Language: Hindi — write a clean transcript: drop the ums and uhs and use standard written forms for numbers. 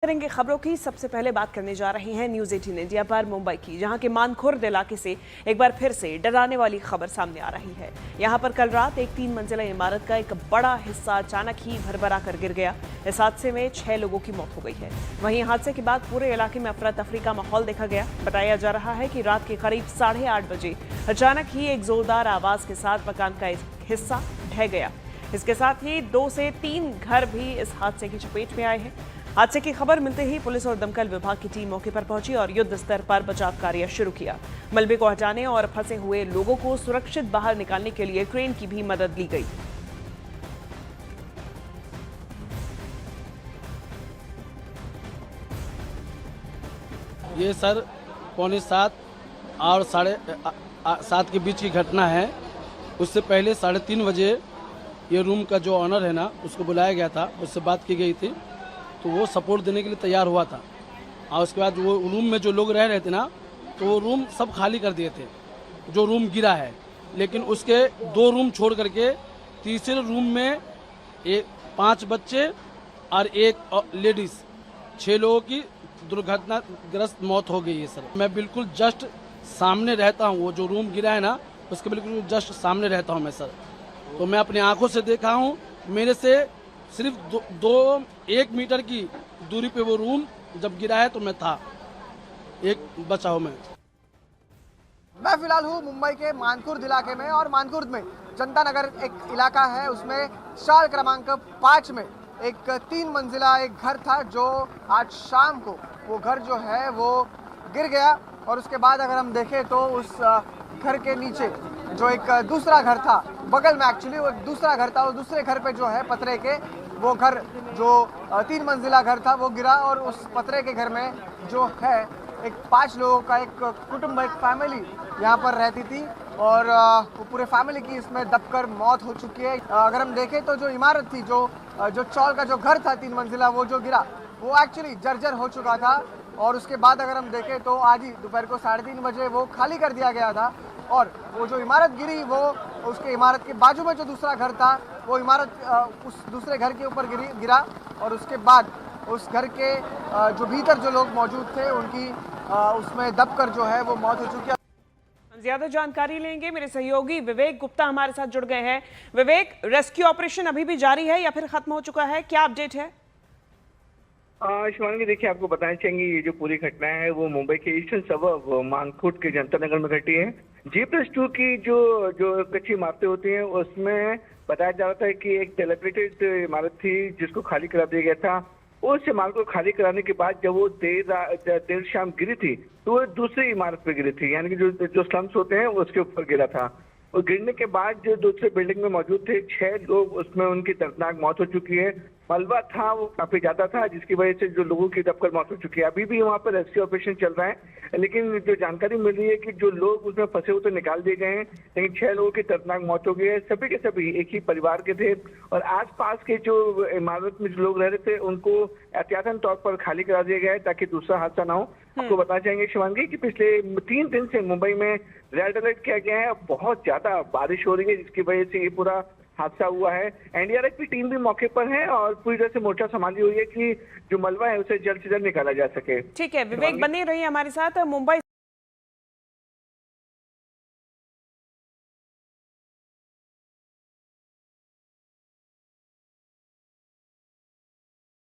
करेंगे खबरों की। सबसे पहले बात करने जा रहे हैं न्यूज़ 18 इंडिया पर मुंबई की, जहां के मानखुर्द इलाके से एक बार फिर से डराने वाली खबर सामने आ रही है। यहां पर कल रात एक 3 मंजिला इमारत का एक बड़ा हिस्सा अचानक ही भरभरा कर गिर गया। इस हादसे में 6 लोगों की मौत हो गई है। वहीं हादसे के बाद पूरे इलाके में अफरा तफरी का माहौल देखा गया। बताया जा रहा है कि रात के करीब 8:30 बजे अचानक ही एक जोरदार आवाज के साथ मकान का एक हिस्सा ढह गया। इसके साथ ही 2 से 3 घर भी इस हादसे की चपेट में आए हैं। हादसे की खबर मिलते ही पुलिस और दमकल विभाग की टीम मौके पर पहुंची और युद्ध स्तर पर बचाव कार्य शुरू किया। मलबे को हटाने और फंसे हुए लोगों को सुरक्षित बाहर निकालने के लिए क्रेन की भी मदद ली गई। ये सर 6:45 और 7:30 के बीच की घटना है। उससे पहले 3:30 बजे ये रूम का जो ऑनर है ना, उसको बुलाया गया था, उससे बात की गई थी, तो वो सपोर्ट देने के लिए तैयार हुआ था। और उसके बाद वो रूम में जो लोग रह रहे थे ना, तो वो रूम सब खाली कर दिए थे जो रूम गिरा है। लेकिन उसके 2 रूम छोड़ करके तीसरे रूम में 5 बच्चे और 1 लेडीज, 6 लोगों की दुर्घटनाग्रस्त मौत हो गई है सर। मैं बिल्कुल जस्ट सामने रहता हूँ, वो जो रूम गिरा है ना, उसके बिल्कुल जस्ट सामने रहता हूँ मैं सर। तो मैं अपनी आंखों से देखा हूँ, मेरे से सिर्फ 1 मीटर की दूरी पे वो रूम जब गिरा है तो मैं था, एक बचा हूँ मैं फिलहाल हूँ मुंबई के मानखुर्द इलाके में, और मानखुर्द में जनता नगर एक इलाका है, उसमें शाल क्रमांक 5 में एक 3 मंजिला एक घर था, जो आज शाम को वो घर जो है वो गिर गया। और उसके बाद अगर हम देखें तो उस घर के नीचे जो एक दूसरा घर था, बगल में एक्चुअली वो एक दूसरा घर था, और दूसरे घर पे जो है पतरे के वो घर, जो 3 मंजिला घर था, वो गिरा। और उस पतरे के घर में जो है एक 5 लोगों का एक कुटुंब, एक फैमिली यहाँ पर रहती थी, और वो पूरे फैमिली की इसमें दबकर मौत हो चुकी है। अगर हम देखें तो जो इमारत थी, जो चौल का जो घर था 3 मंजिला, वो जो गिरा वो एक्चुअली जर्जर हो चुका था। और उसके बाद अगर हम देखें तो आज ही दोपहर को 3:30 बजे वो खाली कर दिया गया था, और वो जो इमारत गिरी, वो उसके इमारत के बाजू में जो दूसरा घर था, वो इमारत उस दूसरे घर के ऊपर गिरा। और उसके बाद उस घर के जो भीतर जो लोग मौजूद थे, उनकी उसमें दबकर जो है वो मौत हो चुकी है। ज्यादा जानकारी लेंगे, मेरे सहयोगी विवेक गुप्ता हमारे साथ जुड़ गए हैं। विवेक, रेस्क्यू ऑपरेशन अभी भी जारी है या फिर खत्म हो चुका है, क्या अपडेट है? शिवांगी, देखिए, आपको बताना चाहेंगे, ये जो पूरी घटना है वो मुंबई के ईस्टर्न सबर्ब मानखुर्द के जनता नगर में घटी है। G+2 की जो कच्ची इमारतें होती हैं, उसमें बताया जा रहा था कि एक डिलेपिडेटेड इमारत थी जिसको खाली करा दिया गया था। उस इमारत को खाली कराने के बाद जब वो देर शाम गिरी थी, तो वो दूसरी इमारत पे गिरी थी, यानी कि जो स्लम्स होते हैं उसके ऊपर गिरा था। और गिरने के बाद जो दूसरे बिल्डिंग में मौजूद थे 6 लोग, उसमें उनकी दर्दनाक मौत हो चुकी है। मलबा था वो काफी ज्यादा था, जिसकी वजह से जो लोगों की दबकर मौत हो चुकी है। अभी भी वहाँ पर रेस्क्यू ऑपरेशन चल रहा है, लेकिन जो जानकारी मिल रही है कि जो लोग उसमें फंसे हुए तो निकाल दिए गए हैं, लेकिन 6 लोगों की दर्दनाक मौत हो गई है। सभी के सभी एक ही परिवार के थे, और आसपास के जो इमारत में जो लोग रह रहे थे उनको एहतियातन तौर पर खाली करा दिया गया है, ताकि दूसरा हादसा ना हो। आपको बताना चाहेंगे शिवांगी कि पिछले 3 दिन से मुंबई में रेड अलर्ट किया गया है। बहुत ज्यादा बारिश हो रही है, जिसकी वजह से ये पूरा हादसा हुआ है। एनडीआरएफ की टीम भी मौके पर है और पूरी तरह से मोर्चा संभाली हुई है कि जो मलबा है उसे जल्द से जल्द निकाला जा सके। ठीक है विवेक, बने रहिए हमारे साथ। मुंबई